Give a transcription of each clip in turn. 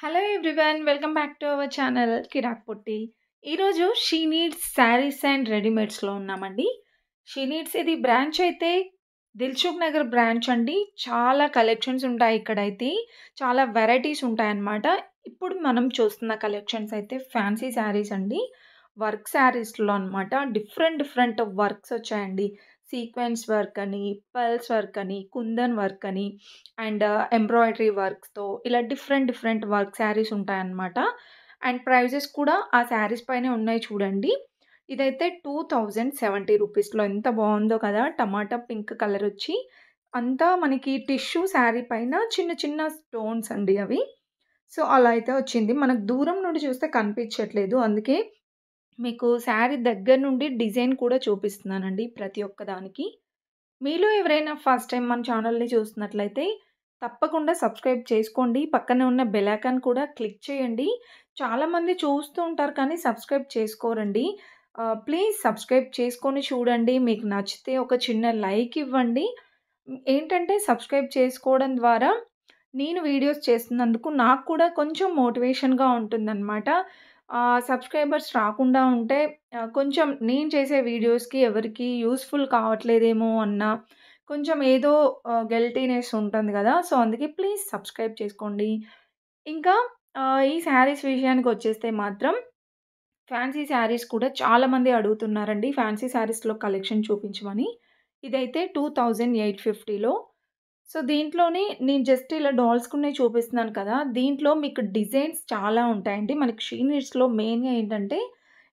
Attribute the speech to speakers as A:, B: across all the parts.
A: Hello everyone. Welcome back to our channel Kiraak Potti. ఈరోజు she needs saris and రెడీమేడ్స్‌లో ఉన్నామండి. She needs ఇది branch అయితే దిల్‌సుఖ్ నగర్ బ్రాంచ్ అండి. చాలా కలెక్షన్స్ ఉంటాయి ఇక్కడైతే. చాలా వెరైటీస్ ఉంటాయన్నమాట. ఇప్పుడు మనం చూస్తున్న కలెక్షన్స్ అయితే ఫ్యాన్సీ శారీస్ అండి. వర్క్ శారీస్‌లో అన్నమాట. డిఫరెంట్ డిఫరెంట్ వర్క్స్ వచ్చాయండి. సీక్వెన్స్ వర్క్ అని, పర్ల్స్ వర్క్ అని, కుందన్ వర్క్ అని అండ్ ఎంబ్రాయిడరీ వర్క్స్‌తో ఇలా డిఫరెంట్ డిఫరెంట్ వర్క్ శారీస్ ఉంటాయన్నమాట. అండ్ ప్రైజెస్ కూడా ఆ శారీస్ పైనే ఉన్నాయి చూడండి. ఇదైతే 2070 రూపీస్‌లో ఎంత బావుందో కదా! టమాటా పింక్ కలర్ వచ్చి అంతా మనకి టిష్యూ శారీ పైన చిన్న చిన్న స్టోన్స్ అండి అవి. సో, అలా అయితే వచ్చింది. మనకు దూరం నుండి చూస్తే కనిపించట్లేదు. అందుకే మీకు శారీ దగ్గర నుండి డిజైన్ కూడా చూపిస్తున్నానండి ప్రతి ఒక్క దానికి. మీలో ఎవరైనా ఫస్ట్ టైమ్ మన ఛానల్‌ని చూస్తున్నట్లయితే తప్పకుండా సబ్స్క్రైబ్ చేసుకోండి. పక్కనే ఉన్న బెల్ ఐకాన్ కూడా క్లిక్ చేయండి. చాలామంది చూస్తూ ఉంటారు కానీ సబ్స్క్రైబ్ చేసుకోరండి. ప్లీజ్ సబ్స్క్రైబ్ చేసుకొని చూడండి. మీకు నచ్చితే ఒక చిన్న లైక్ ఇవ్వండి. ఏంటంటే సబ్స్క్రైబ్ చేసుకోవడం ద్వారా నేను వీడియోస్ చేస్తున్నందుకు నాకు కూడా కొంచెం మోటివేషన్‌గా ఉంటుందనమాట. సబ్స్క్రైబర్స్ రాకుండా ఉంటే కొంచెం నేను చేసే వీడియోస్‌కి ఎవరికీ యూజ్‌ఫుల్ కావట్లేదేమో అన్న కొంచెం ఏదో గిల్టీనెస్ ఉంటుంది గదా! సో, అందుకే ప్లీజ్ సబ్స్క్రైబ్ చేసుకోండి. ఇంకా ఈ శారీస్ విషయానికొచ్చేస్తే మాత్రం ఫ్యాన్సీ శారీస్ కూడా చాలామంది అడుగుతున్నారండి. ఫ్యాన్సీ శారీస్‌లో కలెక్షన్ చూపించమని. ఇదైతే 2850లో. సో, దీంట్లోనే నేను జస్ట్ ఇలా డాల్స్‌కున్నయి చూపిస్తున్నాను కదా! దీంట్లో మీకు డిజైన్స్ చాలా ఉంటాయండి. మనకి షీ నీడ్స్‌లో మెయిన్‌గా ఏంటంటే,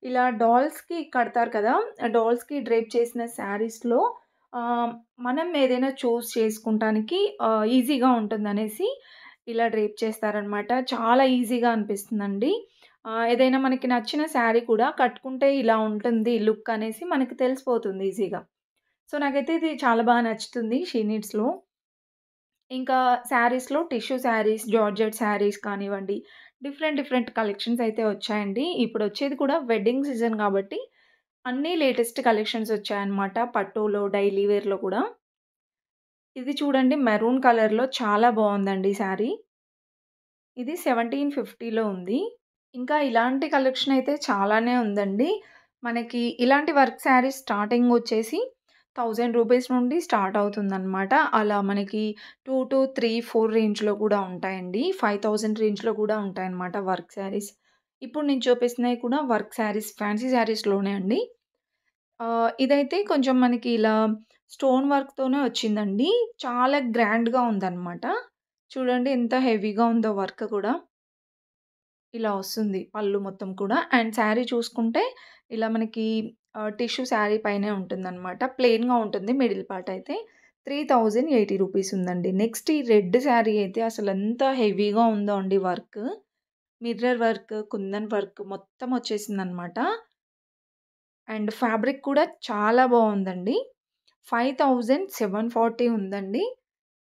A: ఇలా డాల్స్‌కి కడతారు కదా! ఆ డాల్స్‌కి డ్రేప్ చేసిన శారీస్‌లో ఆహ్, మనం ఏదైనా చూజ్ చేసుకుంటానికి ఈజీగా ఉంటుందనేసి ఇలా డ్రేప్ చేస్తారనమాట. చాలా ఈజీగా అనిపిస్తుందండి. ఏదైనా మనకి నచ్చిన శారీ కూడా కట్టుకుంటే ఇలా ఉంటుంది లుక్ అనేసి మనకి తెలిసిపోతుంది ఈజీగా. సో, నాకైతే ఇది చాలా బాగా నచ్చుతుంది షీ నీడ్స్‌లో. ఇంకా శారీస్‌లో టిష్యూ శారీస్, జార్జెట్ శారీస్ కానివ్వండి, డిఫరెంట్ డిఫరెంట్ కలెక్షన్స్ అయితే వచ్చాయండి. ఇప్పుడొచ్చేది కూడా వెడ్డింగ్ సీజన్ కాబట్టి అన్నీ లేటెస్ట్ కలెక్షన్స్ వచ్చాయన్నమాట. పట్టులో, డైలీ వేర్‌లో కూడా. ఇది చూడండి మెరూన్ కలర్‌లో చాలా బావుందండి శారీ. ఇది 1750లో ఉంది. ఇంకా ఇలాంటి కలెక్షన్ అయితే చాలానే ఉందండి. మనకి ఇలాంటి వర్క్ శారీస్ స్టార్టింగ్ వచ్చేసి రూ. 1000 నుండి స్టార్ట్ అవుతుందనమాట. అలా మనకి 2-3, 4 రేంజ్‌లో కూడా ఉంటాయండి. 5000 రేంజ్‌లో కూడా ఉంటాయన్నమాట వర్క్ శారీస్. ఇప్పుడు నేను చూపిస్తున్నయి కూడా వర్క్ శారీస్, ఫ్యాన్సీ శారీస్‌లోనే అండి. ఇదైతే కొంచెం మనకి ఇలా స్టోన్ వర్క్‌తోనే వచ్చిందండి. చాలా గ్రాండ్‌గా ఉందనమాట. చూడండి ఎంత హెవీగా ఉందో వర్క్ కూడా. ఇలా వస్తుంది పళ్ళు మొత్తం కూడా. అండ్ శారీ చూసుకుంటే ఇలా మనకి టిష్యూ శారీ పైనే ఉంటుందనమాట. ప్లెయిన్‌గా ఉంటుంది మిడిల్ పార్ట్ అయితే. 3080 రూపీస్ ఉందండి. నెక్స్ట్ ఈ రెడ్ శారీ అయితే అసలెంత హెవీగా ఉందో అండి work. Mirror work, kundan work మొత్తం వచ్చేసిందనమాట. అండ్ ఫ్యాబ్రిక్ కూడా చాలా బావుందండి. 5740 ఉందండి.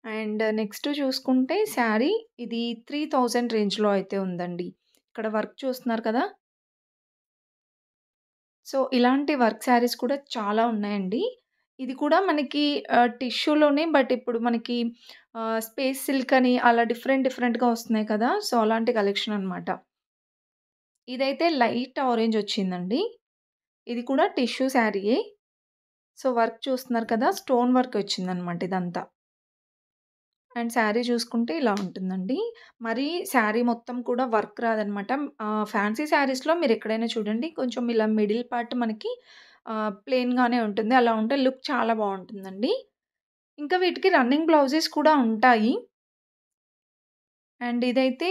A: అండ్ నెక్స్ట్ చూసుకుంటే శారీ ఇది 3000 రేంజ్‌లో అయితే ఉందండి. ఇక్కడ వర్క్ చూస్తున్నారు కదా! సో, ఇలాంటి వర్క్ శారీస్ కూడా చాలా ఉన్నాయండి. ఇది కూడా మనకి టిష్యూలోనే బట్ ఇప్పుడు మనకి స్పేస్ సిల్క్ అని అలా డిఫరెంట్ డిఫరెంట్‌గా వస్తున్నాయి కదా! సో, అలాంటి కలెక్షన్ అనమాట. ఇదైతే లైట్ ఆరెంజ్ వచ్చిందండి. ఇది కూడా టిష్యూ శారీయే. సో, వర్క్ చూస్తున్నారు కదా! స్టోన్ వర్క్ వచ్చిందనమాట ఇదంతా. అండ్ శారీ చూసుకుంటే ఇలా ఉంటుందండి. మరీ శారీ మొత్తం కూడా వర్క్ రాదనమాట. ఫ్యాన్సీ శారీస్‌లో మీరెక్కడైనా చూడండి కొంచెం ఇలా మిడిల్ పార్ట్ మనకి ప్లెయిన్‌గానే ఉంటుంది. అలా ఉంటే లుక్ చాలా బావుంటుందండి. ఇంకా వీటికి రన్నింగ్ బ్లౌజెస్ కూడా ఉంటాయి. అండ్ ఇదైతే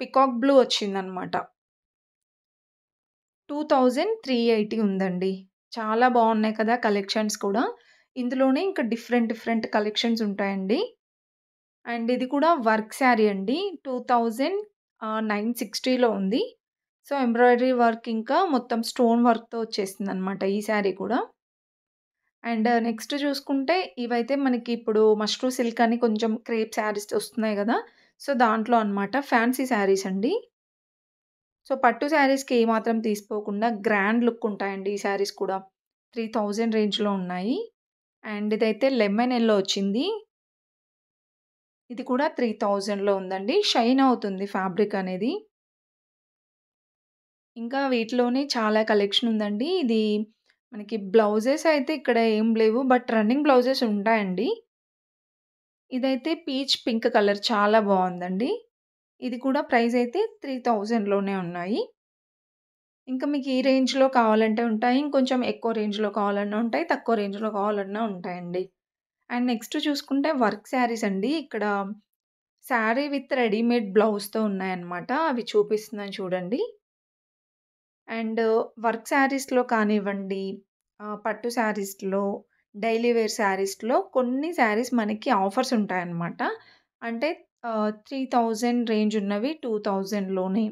A: పికాక్ బ్లూ వచ్చిందనమాట. 2380 ఉందండి. చాలా బావున్నాయి కదా కలెక్షన్స్ కూడా. ఇందులోనే ఇంకా డిఫరెంట్ డిఫరెంట్ కలెక్షన్స్ ఉంటాయండి. అండ్ ఇది కూడా వర్క్ శారీ అండి. 960లో ఉంది. సో, ఎంబ్రాయిడరీ వర్క్ ఇంకా మొత్తం స్టోన్ వర్క్‌తో వచ్చేసిందనమాట ఈ శారీ కూడా. అండ్ నెక్స్ట్ చూసుకుంటే ఇవైతే మనకి ఇప్పుడు మష్రూ సిల్క్ అని కొంచెం క్రేప్ శారీస్ వస్తున్నాయి గదా! సో, దాంట్లో అనమాట ఫ్యాన్సీ శారీస్ అండి. సో, పట్టు శారీస్‌కి ఏమాత్రం తీసిపోకుండా గ్రాండ్ లుక్ ఉంటాయండి ఈ శారీస్ కూడా. 3000 రేంజ్‌లో ఉన్నాయి. అండ్ ఇదైతే లెమన్ యెల్లో వచ్చింది. ఇది కూడా 3000లో ఉందండి. షైన్ అవుతుంది ఫ్యాబ్రిక్ అనేది. ఇంకా వీటిలోనే చాలా కలెక్షన్ ఉందండి. ఇది మనకి బ్లౌజెస్ అయితే ఇక్కడ ఏం లేవు. బట్ రన్నింగ్ బ్లౌజెస్ ఉంటాయండి. ఇదైతే పీచ్ పింక్ కలర్ చాలా బావుందండి. ఇది కూడా ప్రైస్ అయితే 3000లోనే ఉన్నాయి. ఇంకా మీకు ఈ రేంజ్‌లో కావాలంటే ఉంటాయి. ఇంకొంచెం ఎక్కువ రేంజ్‌లో కావాలన్నా ఉంటాయి. తక్కువ రేంజ్‌లో కావాలన్నా ఉంటాయండి. అండ్ నెక్స్ట్ చూసుకుంటే వర్క్ శారీస్ అండి. ఇక్కడ శారీ విత్ రెడీమేడ్ బ్లౌజ్‌తో ఉన్నాయన్నమాట. అవి చూపిస్తున్నాను చూడండి. అండ్ వర్క్ శారీస్‌లో కానివ్వండి, పట్టు శారీస్‌లో, డైలీ వేర్ శారీస్‌లో కొన్ని శారీస్ మనకి ఆఫర్స్ ఉంటాయన్నమాట. అంటే 3000 రేంజ్ ఉన్నవి 2000లోనే,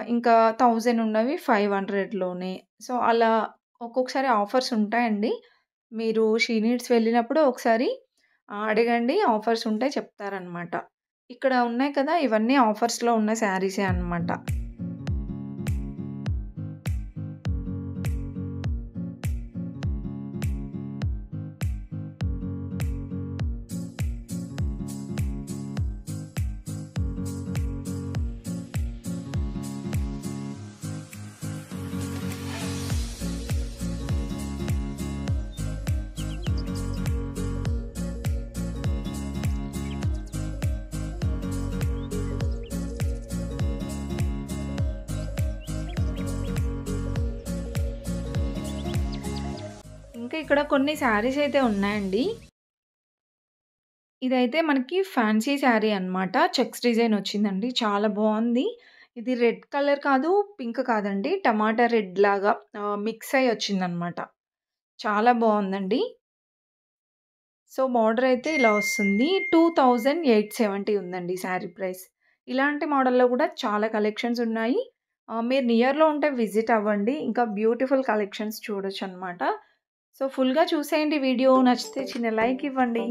A: ఇంకా 1000 ఉన్నవి 500లోనే. సో, అలా ఒక్కొక్కసారి ఆఫర్స్ ఉంటాయండి. మీరు షీ నీడ్స్ వెళ్ళినప్పుడు ఒకసారి అడగండి. ఆఫర్స్ ఉంటే చెప్తారనమాట. ఇక్కడ ఉన్నాయి కదా! ఇవన్నీ ఆఫర్స్‌లో ఉన్న శారీసే అనమాట. ఇంకా ఇక్కడ కొన్ని శారీస్ అయితే ఉన్నాయండి. ఇదైతే మనకి ఫ్యాన్సీ శారీ అన్నమాట. చెక్స్ డిజైన్ వచ్చిందండి. చాలా బావుంది. ఇది రెడ్ కలర్ కాదు, పింక్ కాదండి. టమాటా రెడ్ లాగా మిక్స్ అయ్యి వచ్చిందన్నమాట. చాలా బావుందండి. సో, బార్డర్ అయితే ఇలా వస్తుంది. 2870 ఉందండి శారీ ప్రైస్. ఇలాంటి మోడల్‌లో కూడా చాలా కలెక్షన్స్ ఉన్నాయి. మీరు నియర్‌లో ఉంటే విజిట్ అవ్వండి. ఇంకా బ్యూటిఫుల్ కలెక్షన్స్ చూడొచ్చన్నమాట. సో, ఫుల్‌గా చూసేయండి వీడియో. నచ్చితే చిన్న లైక్ ఇవ్వండి.